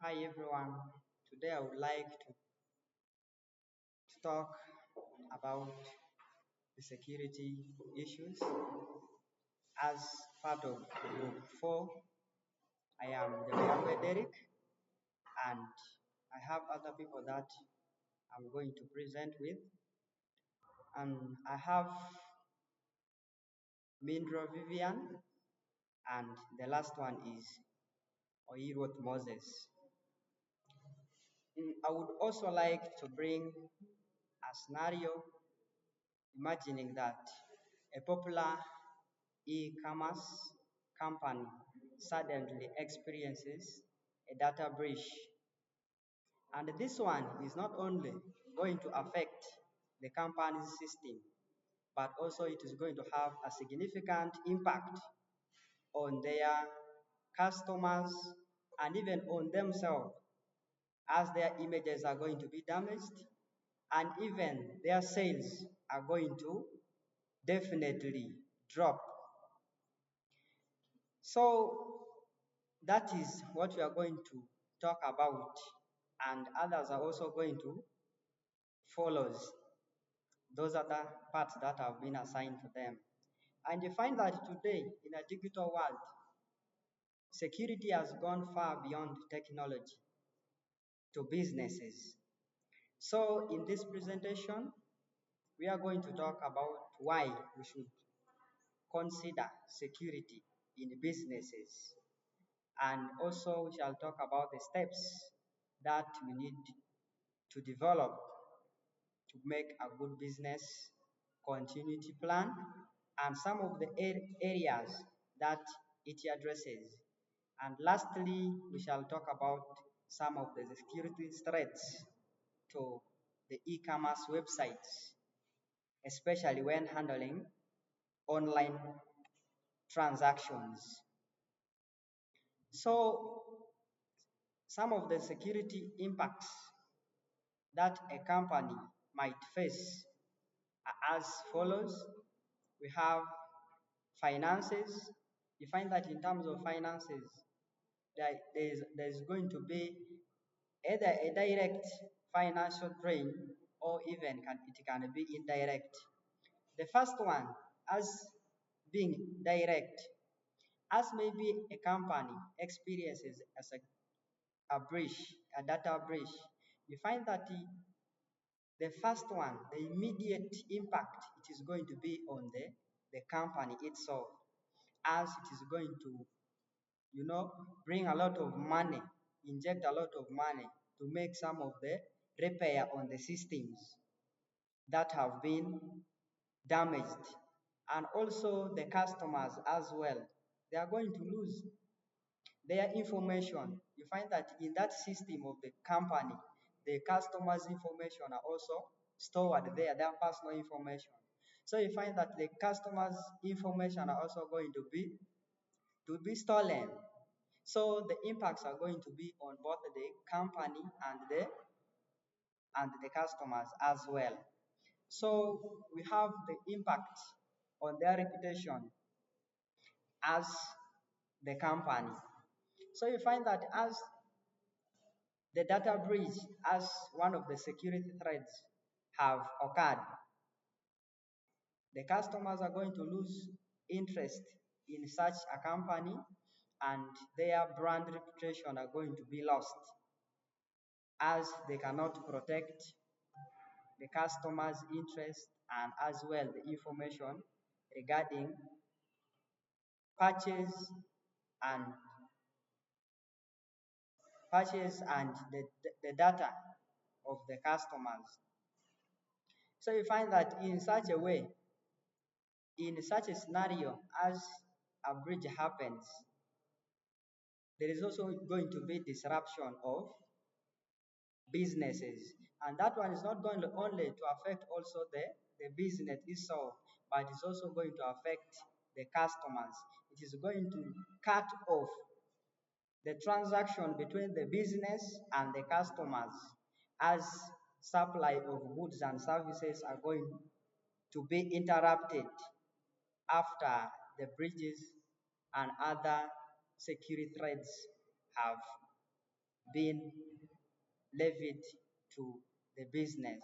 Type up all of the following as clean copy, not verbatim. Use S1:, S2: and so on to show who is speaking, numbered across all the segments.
S1: Hi everyone. Today I would like to talk about the security issues. As part of Group 4, I am the Developer Derek, and I have other people that I'm going to present with. And I have Mindro Vivian, and the last one is Oirot Moses. I would also like to bring a scenario imagining that a popular e-commerce company suddenly experiences a data breach. And this one is not only going to affect the company's system, but also it is going to have a significant impact on their customers and even on themselves, as their images are going to be damaged and even their sales are going to definitely drop. So that is what we are going to talk about, and others are also going to follow those other parts that have been assigned to them. And you find that today, in a digital world, security has gone far beyond technology to businesses. So in this presentation, we are going to talk about why we should consider security in businesses. And also we shall talk about the steps that we need to develop to make a good business continuity plan and some of the areas that it addresses. And lastly, we shall talk about some of the security threats to the e-commerce websites, especially when handling online transactions. So some of the security impacts that a company might face are as follows. We have finances. You find that in terms of finances, there's going to be either a direct financial drain or even it can be indirect. The first one, as being direct, as maybe a company experiences as a breach, a data breach, you find that the first one, the immediate impact it is going to be on the company itself, as it is going to, bring a lot of money, inject a lot of money to make some of the repair on the systems that have been damaged. And also the customers as well, they are going to lose their information. You find that in that system of the company, the customers' information are also stored there, their personal information. So you find that the customers' information are also going to be stolen. So the impacts are going to be on both the company and the customers as well. So we have the impact on their reputation as the company. So you find that as the data breach, as one of the security threats have occurred, the customers are going to lose interest in such a company and their brand reputation are going to be lost as they cannot protect the customer's interest and as well the information regarding purchase and the data of the customers. So you find that in such a way, in such a scenario, as a breach happens, there is also going to be disruption of businesses. And that one is not going to only to affect also the business itself, but it's also going to affect the customers. It is going to cut off the transaction between the business and the customers as supply of goods and services are going to be interrupted after the breaches and other security threats have being levied to the business.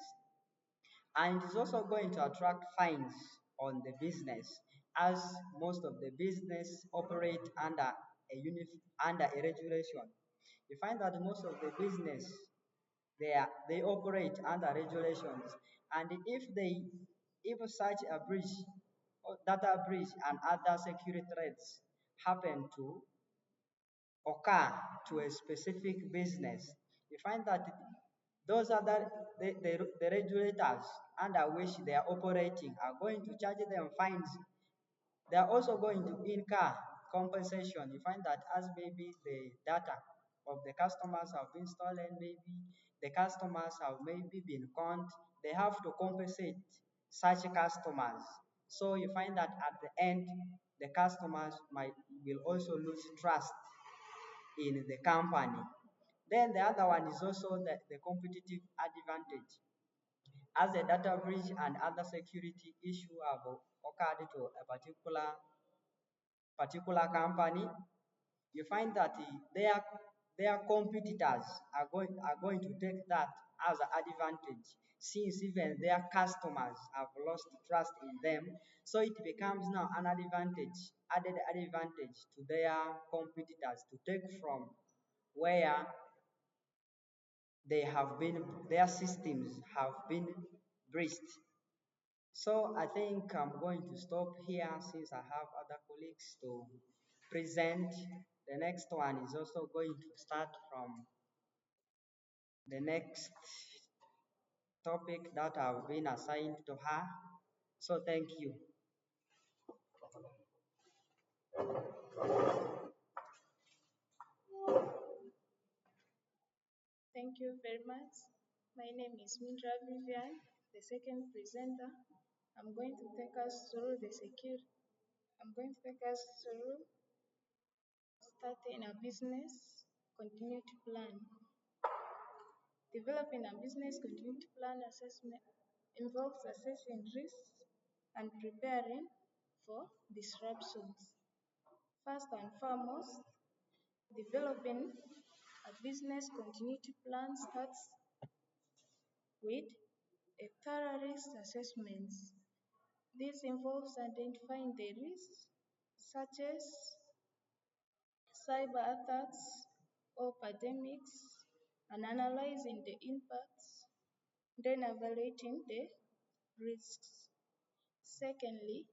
S1: And it is also going to attract fines on the business, as most of the business operate under a regulation. You find that most of the business they operate under regulations, and if such a breach or data breach and other security threats happen to occur to a specific business, you find that those other the regulators under which they are operating are going to charge them fines. They are also going to incur compensation. You find that as maybe the data of the customers have been stolen, maybe the customers have maybe been conned, they have to compensate such customers. So you find that at the end, the customers will also lose trust in the company. Then the other one is also the competitive advantage. As a data breach and other security issue have occurred to a particular company, you find that their competitors are going to take that as an advantage, since even their customers have lost trust in them. So it becomes now an added advantage to their competitors to take from where their systems have been breached. So I think I'm going to stop here since I have other colleagues to present. The next one is also going to start from the next topic that have been assigned to her. So thank you.
S2: Thank you very much. My name is Mindra Vivian, the second presenter. I'm going to take us through the security. I'm going to take us through starting a business continuity plan. Developing a business continuity plan assessment involves assessing risks and preparing for disruptions. First and foremost, developing a business continuity plan starts with a thorough risk assessment. This involves identifying the risks such as cyber attacks or pandemics and analyzing the impacts, then evaluating the risks. Secondly,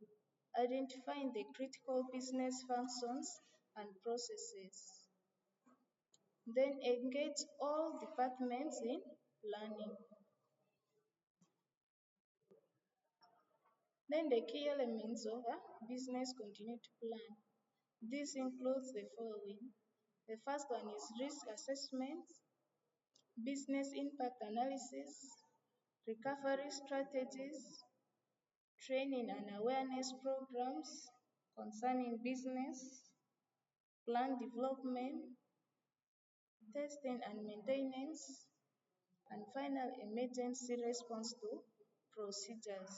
S2: identifying the critical business functions and processes. Then engage all departments in planning. Then the key elements of a business continuity plan. This includes the following. The first one is risk assessment, business impact analysis, recovery strategies, training and awareness programs concerning business, plan development, testing and maintenance, and final emergency response to procedures.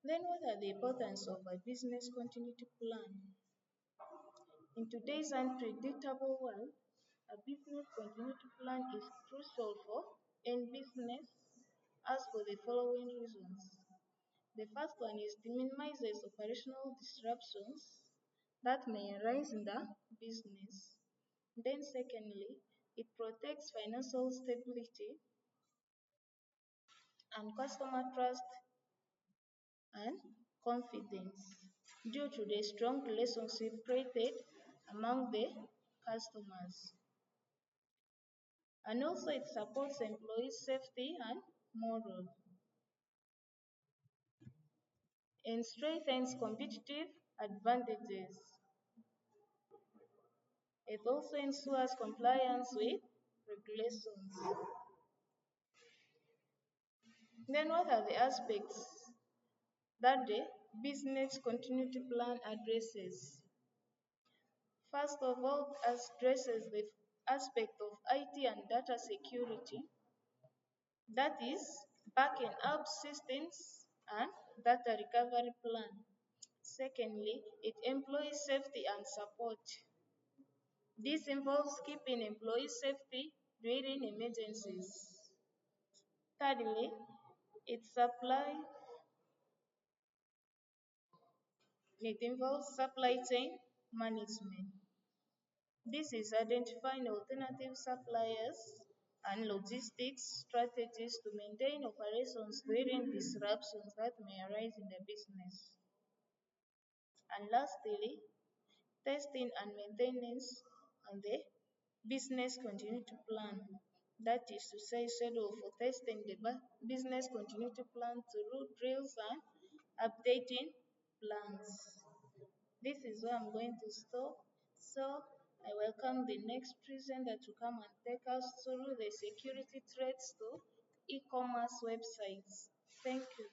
S2: Then what are the importance of a business continuity plan? In today's unpredictable world, a business continuity plan is crucial for any business as for the following reasons. The first one is it minimizes operational disruptions that may arise in the business. Then secondly, it protects financial stability and customer trust and confidence due to the strong relationship created among the customers. And also it supports employee safety and morale and strengthens competitive advantages. It also ensures compliance with regulations. Then what are the aspects that the business continuity plan addresses? First of all, addresses the aspect of IT and data security, that is, backing up systems and data recovery plan. Secondly, it employs safety and support. This involves keeping employees' safety during emergencies. Thirdly, it involves supply chain management. This is identifying alternative suppliers and logistics strategies to maintain operations during disruptions that may arise in the business. And lastly, testing and maintenance on the business continuity plan. That is to say, schedule for testing the business continuity plan through drills and updating plans. This is where I'm going to stop. So I welcome the next presenter to come and take us through the security threats to e-commerce websites. Thank you.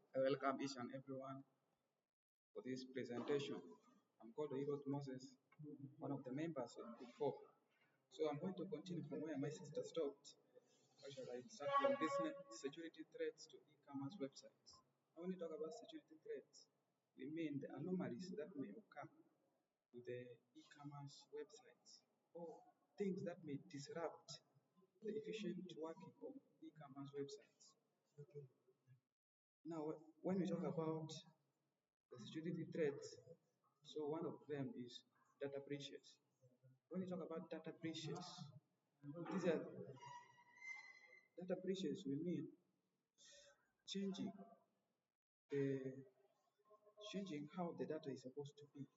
S3: I welcome each and everyone for this presentation. I'm called Oirot Moses, one of the members of Groupfour. So I'm going to continue from where my sister stopped. Actually, I start from business security threats to e-commerce websites. When we talk about security threats, we mean the anomalies that may occur to the e-commerce websites or things that may disrupt the efficient working of e-commerce websites. Now, when we talk about the security threats, so one of them is data breaches. When you talk about data breaches, these are data breaches will mean changing the changing how the data is supposed to be.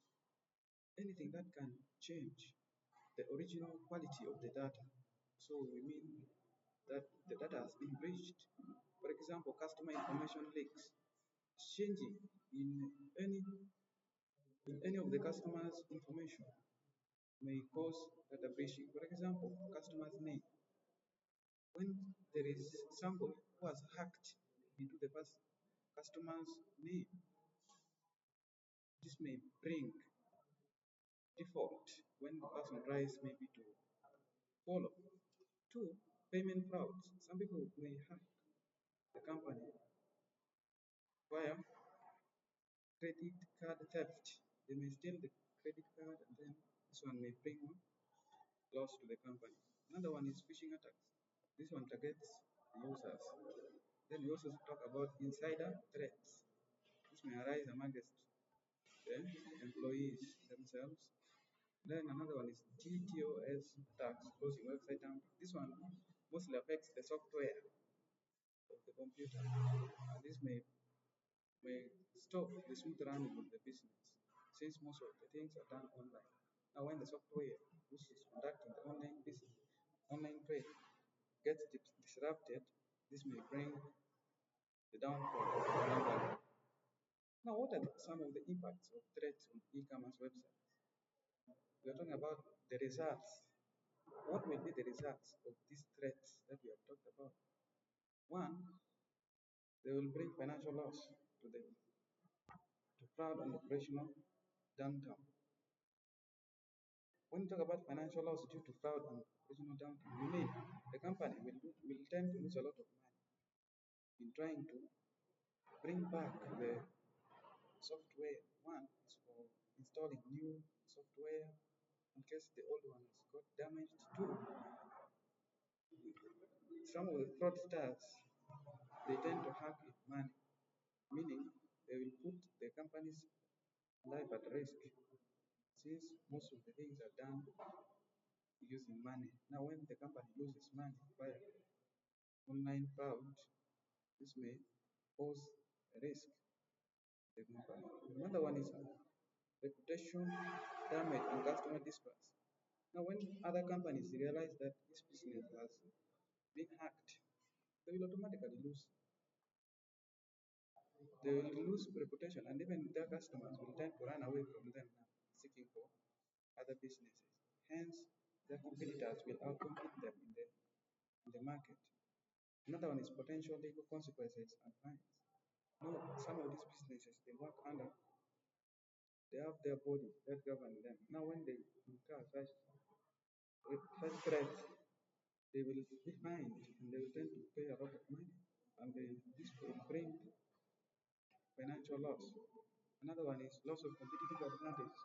S3: Anything that can change the original quality of the data. So we mean that the data has been breached. For example, customer information leaks. Changing in any of the customer's information may cause data breaching. For example, customer's name. When there is somebody who has hacked into the customer's name, this may bring default when the person tries maybe to follow. Two, payment frauds. Some people may hack the company via credit card theft. They may steal the credit card and then this one may bring loss to the company. Another one is phishing attacks. This one targets the users. Then we also talk about insider threats. This may arise amongst the employees themselves. Then another one is DDoS attacks, closing website down. This one mostly affects the software of the computer. And this may stop the smooth running of the business since most of the things are done online. Now when the software which is conducting the online business, online trade gets disrupted, this may bring the downfall of the company. Now what are some of the impacts of threats on e-commerce websites? We are talking about the results. What will be the results of these threats that we have talked about? One, they will bring financial loss to them, to fraud and operational downtime. When you talk about financial loss due to fraud and operational downtime, we mean the company will tend to lose a lot of money in trying to bring back the software. One is for installing new software in case the old one has got damaged. Two, some of the fraudsters, they tend to hack money, meaning they will put the company's life at risk since most of the things are done using money. Now, when the company loses money via online fraud, this may pose a risk to the company. Another one is reputation damage and customer distrust. Now, when other companies realize that this business has been hacked, they will automatically lose. They will lose reputation, and even their customers will tend to run away from them now, seeking for other businesses. Hence, their competitors will outcompete them in the market. Another one is potential legal consequences and fines. Now, some of these businesses they work under, they have their body that govern them. Now, when they incur such threats, they will be fined and they will tend to pay a lot of money and this will bring financial loss. Another one is loss of competitive advantage.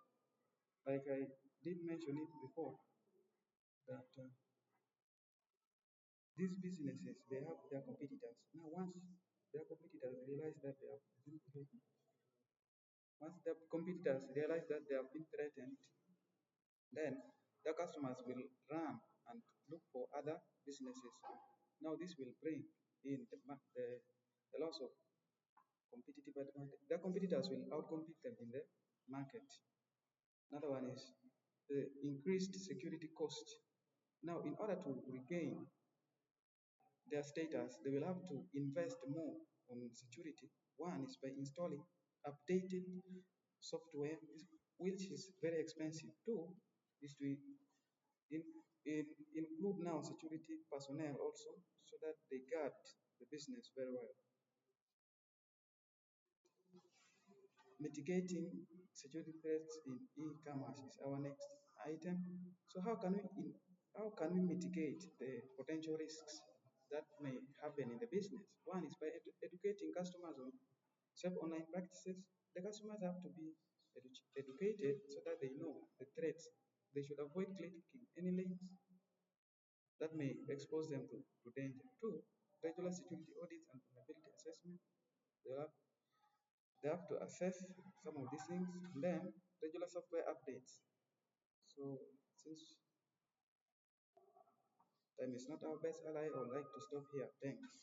S3: Like I did mention it before, that these businesses, they have their competitors. Now, once their competitors realize that they have been threatened, once their competitors realize that they have been threatened, then the customers will run and look for other businesses. Now, this will bring in the loss of competitive advantage. The competitors will outcompete them in the market. Another one is the increased security cost. Now, in order to regain their status, they will have to invest more on security. One is by installing updated software, which is very expensive. Two is to in, include now security personnel also, so that they guard the business very well. Mitigating security threats in e-commerce is our next item. So how can we mitigate the potential risks that may happen in the business? One is by educating customers on safe online practices. The customers have to be educated so that they know the threats. They should avoid clicking any links that may expose them to danger. Two, regular security audits and vulnerability assessment. They have they have to assess some of these things, and then regular software updates. So since time is not our best ally, I would like to stop here. Thanks.